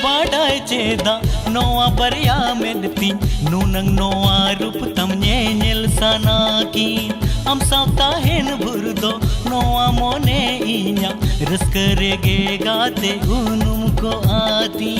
बाडाय चेदा नोआ बरिया मेडती नूनंग नोआ रूप तम ñeñel sanaki am सावता हेन भुरदो नोआ मोने इña रस्करेगे गाते उनुम को आती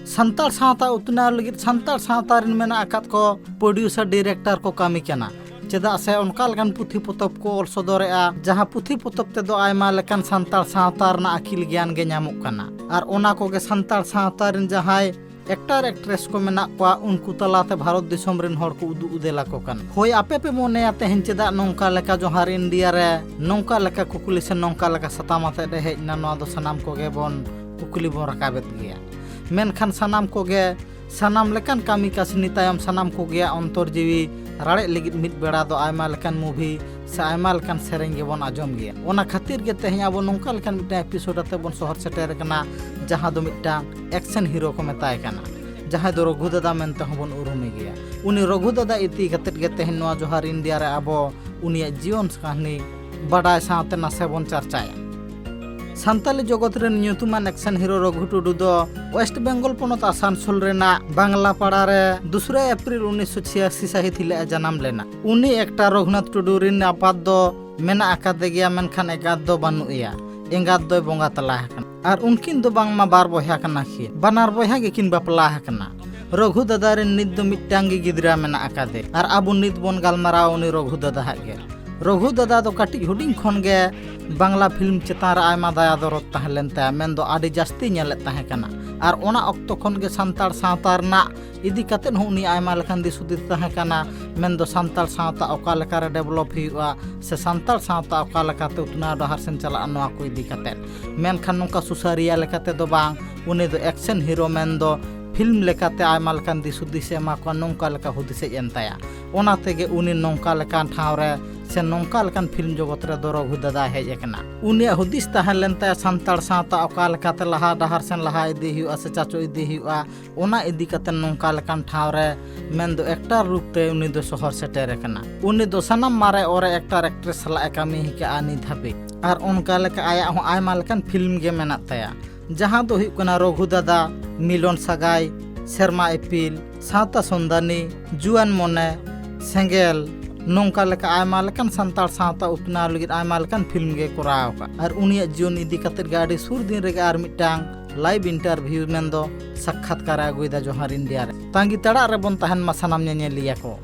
संताल सावता उतनाव लगित संताल सावता रिन मेना आकात को प्रोड्यूसर डायरेक्टर को कामी कना चेदा से उनका लगन पुथी पोतब को ऑल सदोरेआ जहां पुथी पोतब ते दो आयमा लेकन संताल सावता रना अकिल ज्ञान गे ᱧᱟᱢᱚᱜ कना और ओना को गे संताल सावता रिन जहाय एक्टर एक्ट्रेस को मेना को उनको तलाते भारत दिसोम रिन हर को उदु उदेला को कन होय आपे पे मोने आते हिन चेदा नोंका लेका जोहार इंडिया रे नोंका लेका कुकुली से नोंका लेका सतामाते रे हेजना नोआ दो सनाम को गे बोन कुकुली बोन रकाबेत गया मेनखान सनाम को गे सनाम लेकन कामी कासनी तायम सनाम को गया अंतर जीवी राड़े लगित मिट बेड़ा दो आयमा लेकन मूवी से आयमा लेकन सेरेंग गेबोन आजम गया ओना खातिर गे तेहे आबो नोंका लेकन मिटा एपिसोड आते बोन शहर सेटेर कना जहां दो मिटा एक्शन हीरो को मेताय कना जहां दो रघु दादा मेनते हबोन उरुमे गया उनी रघु दादा इति खातिर गे तेहे नोआ जोहार इंडिया रे आबो उनिया जीवन कहानी बडाय साथे नासे बोन चर्चाया सान्ताली जगत रे न्यूतुमान एक्शन हीरो रघु टुडू दो वेस्ट बेंगल पोनत आसानसोल रेना बांग्ला पाड़ा रे 2 अप्रैल 1986 साहित हिले जन्म लेना उनी एकटा रघुनाथ टुडू रिन आपात दो मेना आकादे गया मेनखान एगात दो बानुया एंगात दो बोंगा तला हकन और उनकिन दो बांगमा बार बया कना खि बानार बया गे किन बापला हकना रघु दादा रे नित दो मिटांगी गिदरा मेना आकादे और आबु नित बोन गालमारा उनी रघु दादा हागे रघु दादा दो काटी हुडिंग खन गे बांग्ला फिल्म चेतान आयमा दया दरद तहलेनते मेन दो आदि जास्ती नेले ताहे कना और ओना ऑक्तो खन गे संताल सावता रना इदी कतेन हुनी आयमा लेखान दिसुदिस ताहे कना मेन दो संताल सावता ओका लेका रे डेवलप हुआ से संताल सावता ओका लेकाते उतना डहार सेन चला नोआ को इदी कतेन मेनखान नोका सुसारिया लेकाते दो बांग उनी दो एक्शन हीरो मेन दो फिल्म लेकाते आयमा लेकान दिसुदिस एमा को नोंका लेका हुदिसे एनताया ओना तेगे उनी नोंका लेकान ठाव रे से नोंका लेकान फिल्म जगत रे दो रघु दादा हेज एकना उनी हुदिस ताहेलेनते संताल सावता ओका लेकाते लहा डहार सेन लहा इदी हुआ से चाचो इदी हुआ ओना इदी कते नोंका लेकान ठाव रे मेन दो एक्टर रूप ते उनी दो शहर सेटेर एकना उनी दो सनम मारे और एक्टर एक्ट्रेस सला कामी हिके आनी धाबे और उनका लेका आया हो आयमा लेकान फिल्म गे मेना ताया जहां दो हुई कना रघु दादा मिलन सगाई शर्मा इपिल सावता संदानी जुआन मोने सेंगेल नोंका लेका आयमा लेकान संताल सावता उपना लगित आयमा लेकान फिल्म गे कराव का और उनिया जीवन इदी कतेर गाड़ी सुर दिन रे आर मिटांग लाइव इंटरव्यू मेन दो साक्षात्कार आगुइदा जोहार इंडिया रे तांगी तड़ा रे बोन तहन मा सनाम नेलिया को।